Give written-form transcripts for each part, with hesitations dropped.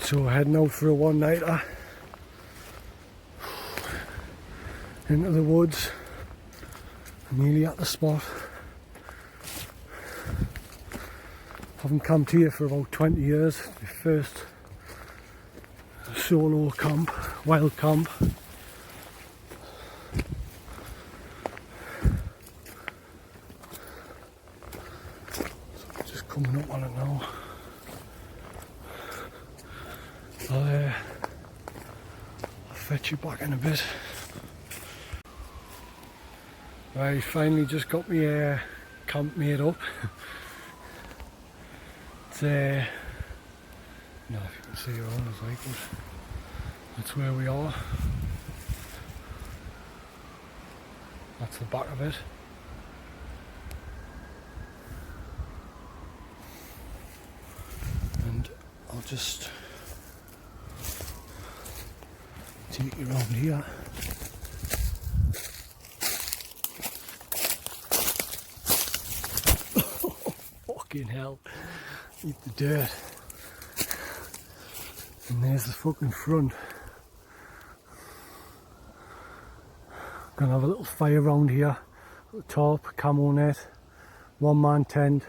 So we're heading out for a one-nighter into the woods. Nearly at the spot. Haven't camped here for about 20 years. My first solo camp, wild camp. So just coming up on it now. I'll fetch you back in a bit. I finally just got my camp made up. It's no, if you can see around us like, but that's where we are. That's the back of it. And I'll just take you around here. Fucking hell, eat the dirt. And there's the fucking front. Gonna have a little fire around here. Tarp, camo net, one-man tent,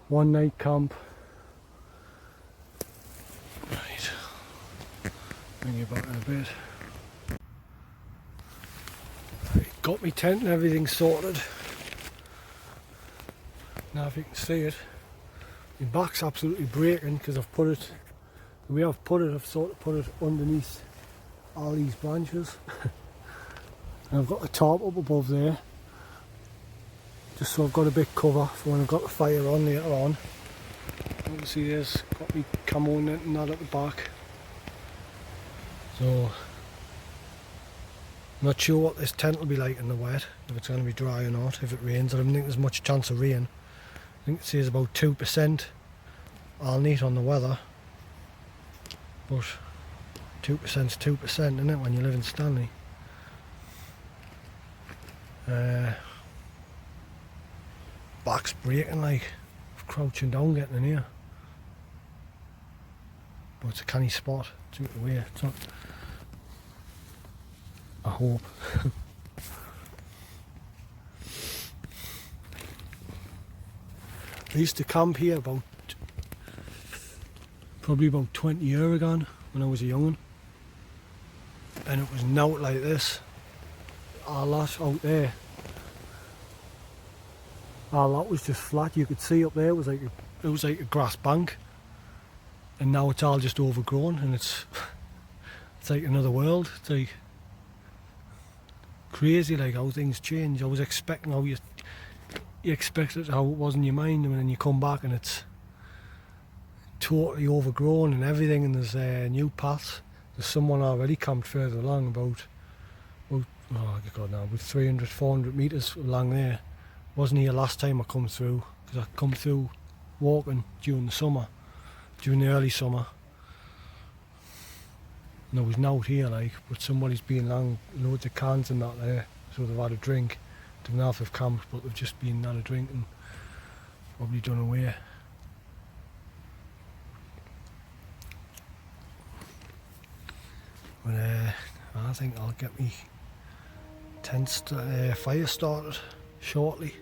one night camp. Right, bring you back in a bit. Right, got my tent and everything sorted. Now if you can see it, my back's absolutely breaking because I've put it, the way I've put it, I've sort of put it underneath all these branches. And I've got the tarp up above there, just so I've got a bit cover for when I've got the fire on later on. Obviously there's got me camo net and that at the back. So, I'm not sure what this tent will be like in the wet, if it's going to be dry or not, if it rains. I don't think there's much chance of rain. I think it says about 2% I'll need on the weather, but 2%'s 2%, isn't it, when you live in Stanley? Back's breaking, like, crouching down getting in here. But it's a canny spot, it's out the way, it's not, I hope. I used to camp here probably about 20 years ago when I was a young'un, and it was not like this. Our lot out there, our lot was just flat. You could see up there it was like a grass bank, and now it's all just overgrown, and it's like another world. It's like crazy, like how things change. I was expecting how you expect it, how it was in your mind, and then you come back and it's totally overgrown and everything, and there's new paths. There's someone already camped further along about oh god, now about 300-400 metres along there. Wasn't here last time I come through, because I come through walking during the summer, during the early summer, and there was nought here, like, but somebody's been along, loads of cans and that there, so they've had a drink. They don't know if they've camped, but they've just been had a drink and probably done away. But I think I'll get me fire started shortly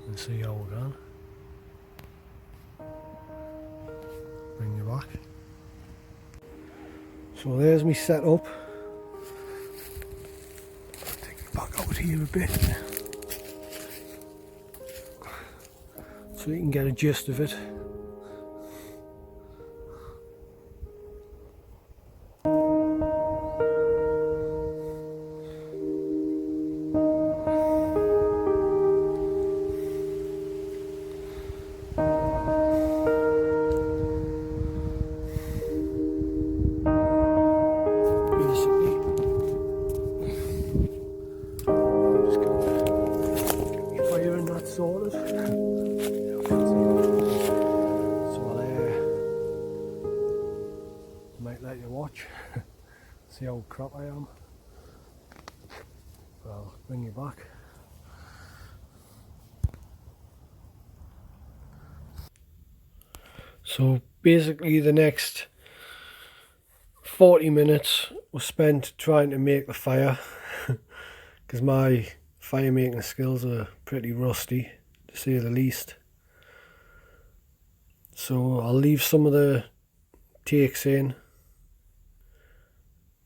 and see how we're going. Bring you back. So there's me setup. Back out here a bit so you can get a gist of it. Sorted. So I might let you watch, see how crap I am. But I'll bring you back. So basically the next 40 minutes was spent trying to make the fire because my fire making skills are pretty rusty, to say the least. So I'll leave some of the takes in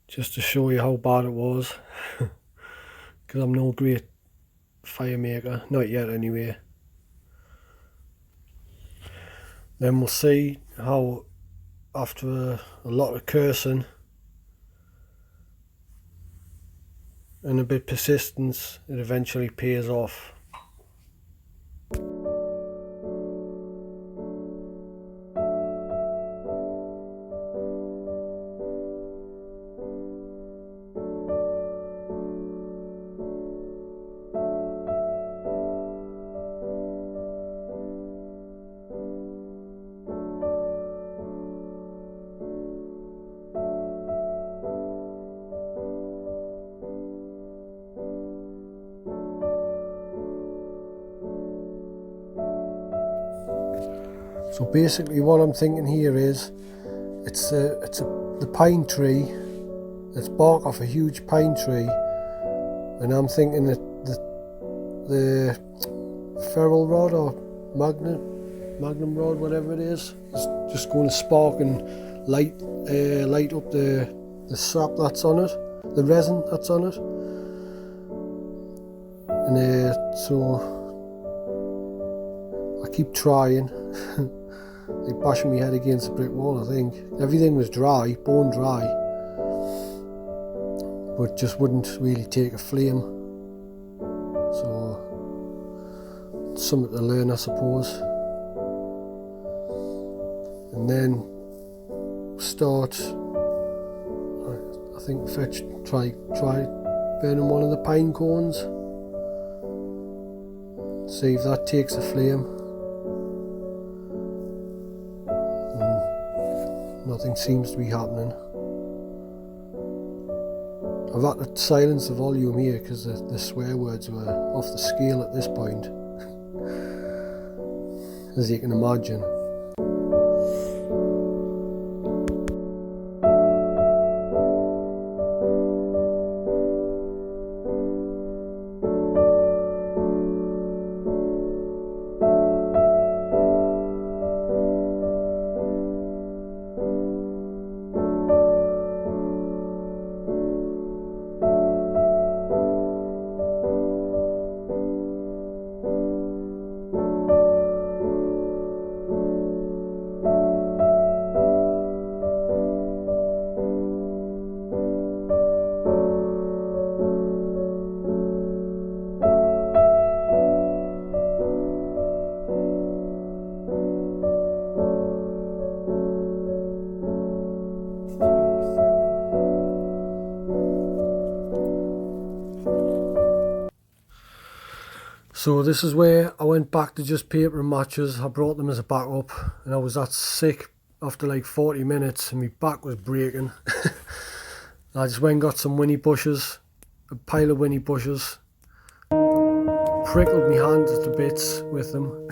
just to show you how bad it was, because I'm no great fire maker, not yet anyway. Then we'll see how after a lot of cursing and a bit persistence it eventually pays off. So basically what I'm thinking here is it's the pine tree. It's bark off a huge pine tree, and I'm thinking that the ferrule rod or magnum rod, whatever it is just going to spark and light up the sap that's on it, the resin that's on it, and so I keep trying. Like bashing my head against a brick wall. I think everything was dry, bone dry, but just wouldn't really take a flame. So something to learn, I suppose. And then start, I think try burning one of the pine cones, see if that takes a flame. Nothing seems to be happening. I've had to silence the volume here because the swear words were off the scale at this point, as you can imagine. So this is where I went back to just paper and matches. I brought them as a backup, and I was that sick after like 40 minutes and my back was breaking. I just went and got some Winnie bushes, a pile of Winnie bushes, prickled my hand to bits with them,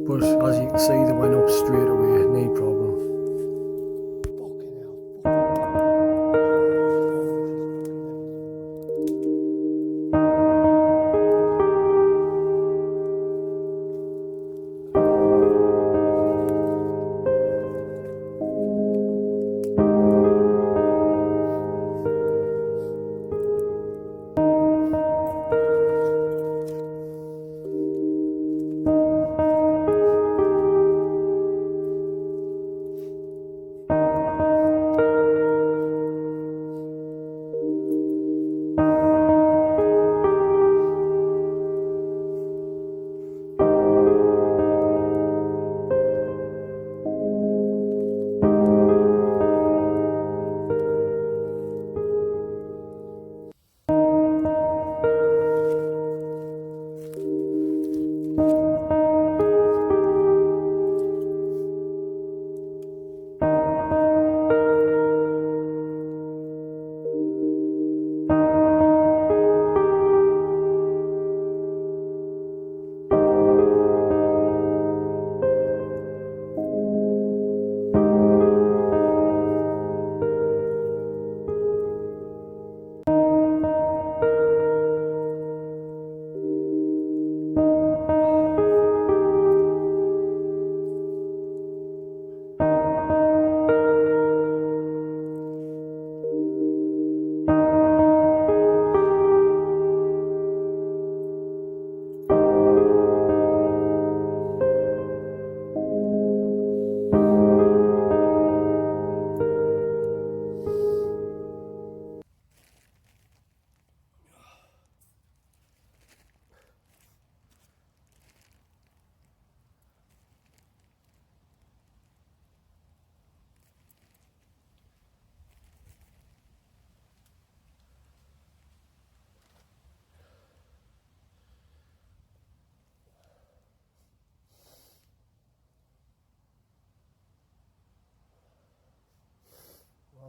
but as you can see they went up straight away, no problem.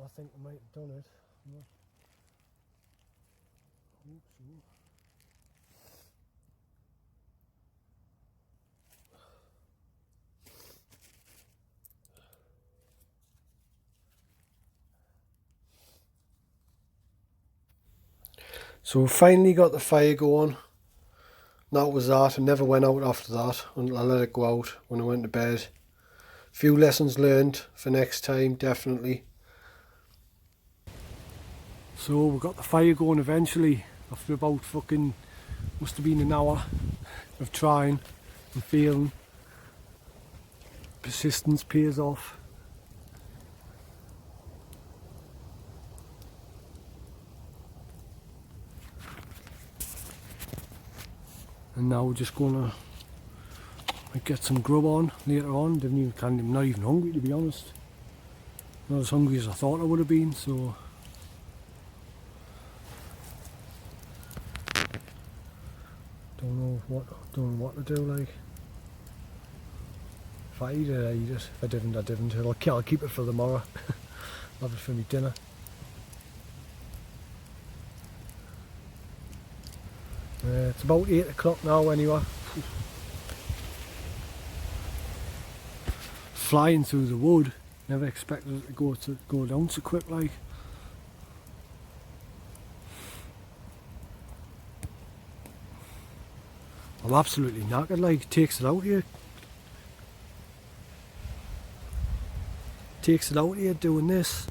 I think I might have done it. Oops. So we finally got the fire going. That was that. I never went out after that until I let it go out when I went to bed. Few lessons learned for next time, definitely. So we got the fire going eventually after about fucking, must have been an hour of trying and failing. Persistence pays off. And now we're just gonna get some grub on later on. I'm not even hungry, to be honest. Not as hungry as I thought I would have been, so don't know what to do. Like, if I eat it, I eat it. If I didn't, I didn't. I'll keep it for tomorrow. Have it for my dinner. It's about 8 o'clock now anyway. Flying through the wood. Never expected it to go down so quick like. I'm absolutely knackered, like. It takes it out of you. Takes it out of you doing this.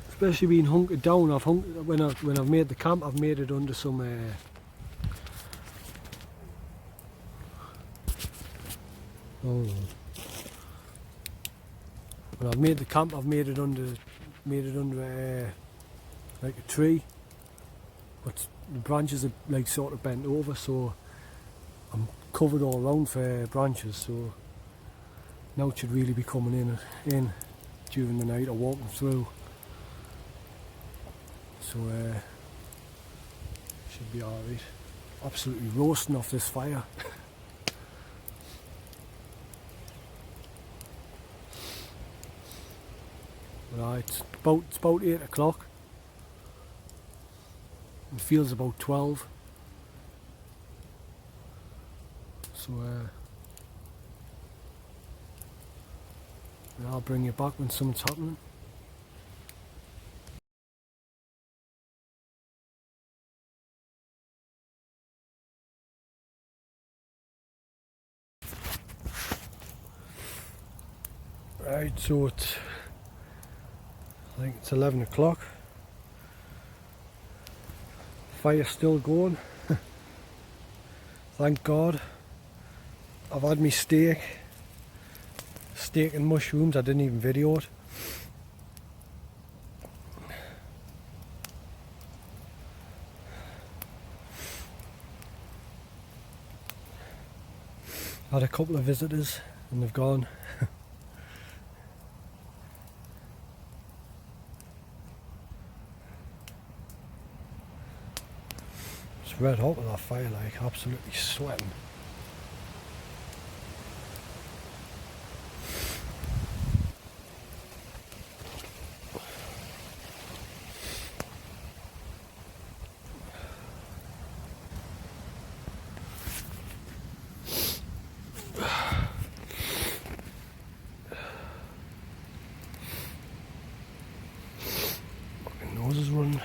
Especially being hunkered down. When I've made the camp, I've made it under some when I've made the camp, I've made it under like a tree, but the branches are like sort of bent over, so I'm covered all around for branches. So now it should really be coming in during the night or walking through. So should be alright. Absolutely roasting off this fire. Right, it's about 8 o'clock. It feels about 12. So I'll bring you back when something's happening. Right, so I think it's 11 o'clock. Fire's still going. Thank God. I've had my steak and mushrooms. I didn't even video it. Had a couple of visitors and they've gone. It's red hot with that fire, like, absolutely sweating. Fucking nose is running.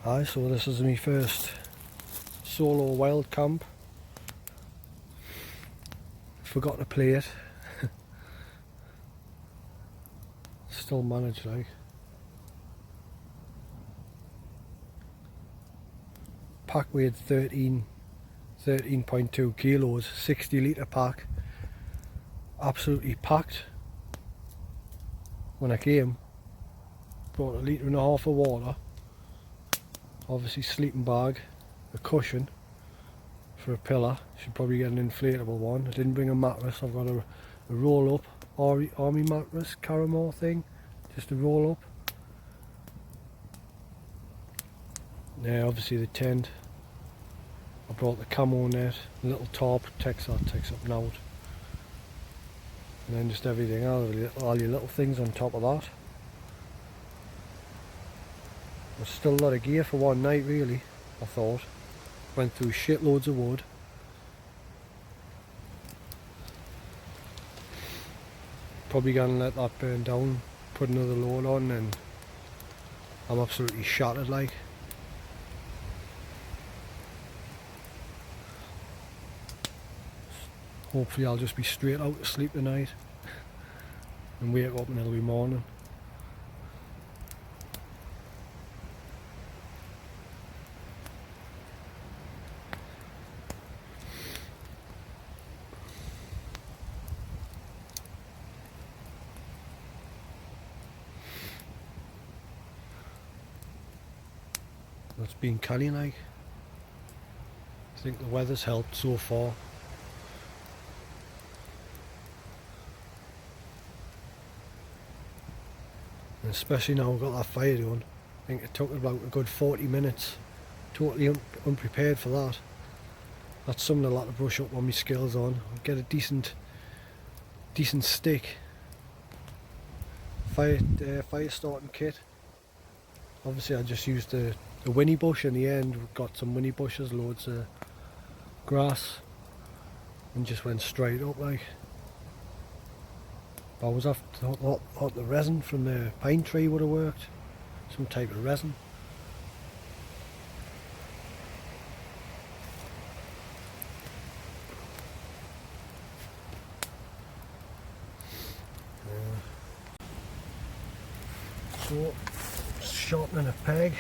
Aye, so this is my first solo wild camp. Forgot to play it. Still managed, like. Pack weighed 13.2 kilos, 60 litre pack. Absolutely packed when I came. Brought 1.5 litres of water. Obviously sleeping bag, a cushion for a pillar. Should probably get an inflatable one. I didn't bring a mattress. I've got a roll up army mattress, caramel thing, just a roll up. Yeah, obviously the tent. I brought the camo net, a little tarp, takes up and out. And then just everything else, all your little things on top of that. There's still a lot of gear for one night really, I thought. Went through shitloads of wood. Probably gonna let that burn down, put another load on, and I'm absolutely shattered like. Hopefully I'll just be straight out to sleep tonight and wake up and it'll be morning. It's been canny like. I think the weather's helped so far. And especially now we've got that fire going. I think it took about a good 40 minutes. Totally unprepared for that. That's something I'll have to brush up on my skills on. Get a decent stick. Fire starting kit. Obviously I just used the winnie bush in the end. We've got some winnie bushes, loads of grass, and just went straight up like. I was after thought the resin from the pine tree would have worked. Some type of resin. So, sharpening a peg.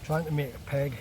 Trying to make a peg.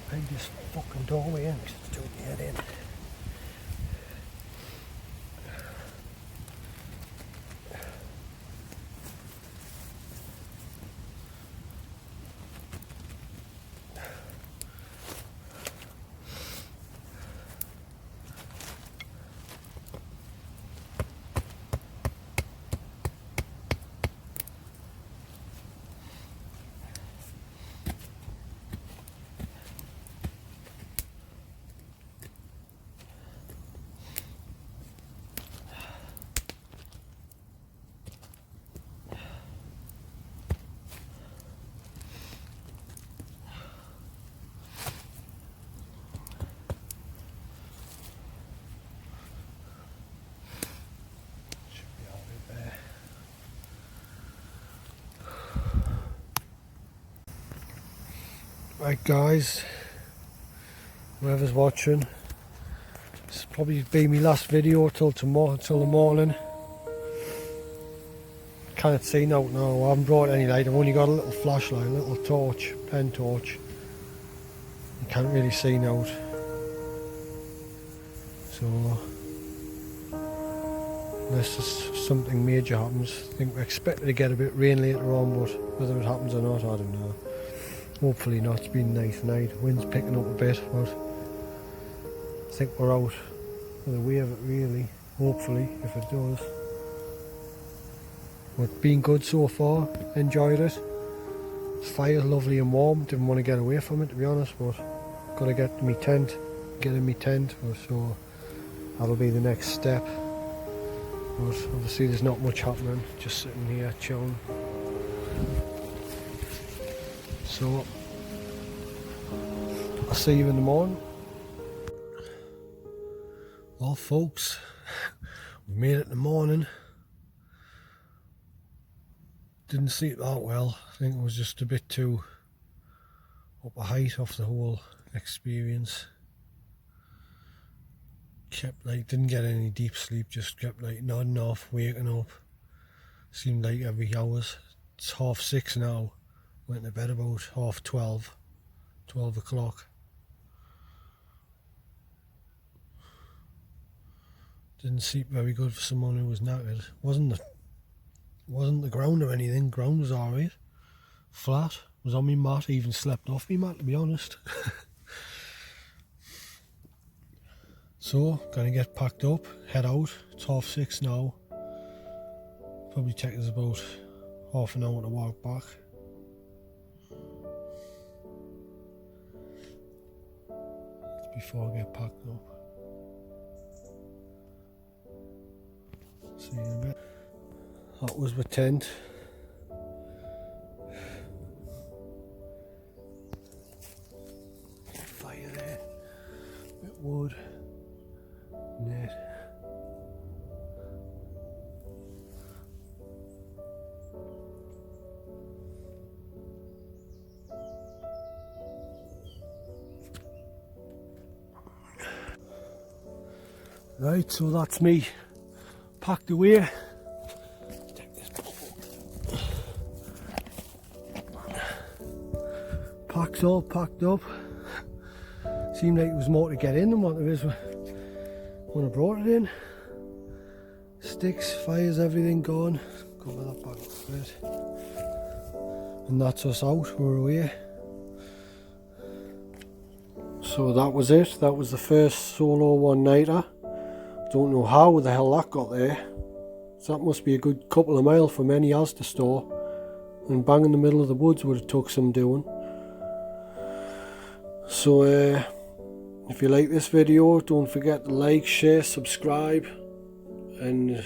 Peg this fucking doorway in because it's doing my head in. Right guys, whoever's watching, this will probably be my last video till tomorrow, till the morning. Can't see now, I haven't brought any light, I've only got a little flashlight, a little torch, pen torch. You can't really see now. So, unless something major happens, I think we're expected to get a bit of rain later on, but whether it happens or not, I don't know. Hopefully not. It's been a nice night. Wind's picking up a bit, but I think we're out of the way of it really. Hopefully, if it does. But been good so far. Enjoyed it. The fire's lovely and warm. Didn't want to get away from it to be honest, but got to get to my tent. Get in my tent. So that'll be the next step. But obviously there's not much happening. Just sitting here chilling. So, I'll see you in the morning. Well folks, we made it in the morning. didn't sleep that well. I think it was just a bit too up a height off the whole experience. Kept like, didn't get any deep sleep, just kept like nodding off, waking up. Seemed like every hours. It's 6:30 now. Went to bed about 12:30, 12 o'clock. Didn't sleep very good for someone who was knackered. Wasn't the ground or anything. Ground was alright. Flat. Was on my mat. Even slept off my mat, to be honest. So, gonna get packed up, head out. It's 6:30 now. Probably take us about half an hour to walk back. Before I get packed up. See you in a bit. That was my tent. Fire there. Bit of wood. Net. Right, so that's me packed away. Take this bubble. Pack's all packed up. Seemed like there was more to get in than what there is when I brought it in. Sticks, fires, everything gone. Cover that back a bit. And that's us out, we're away. So that was it. That was the first solo one-nighter. Don't know how the hell that got there. So that must be a good couple of miles from any Asda store. And bang in the middle of the woods would have took some doing. So if you like this video, don't forget to like, share, subscribe. And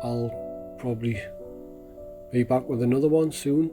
I'll probably be back with another one soon.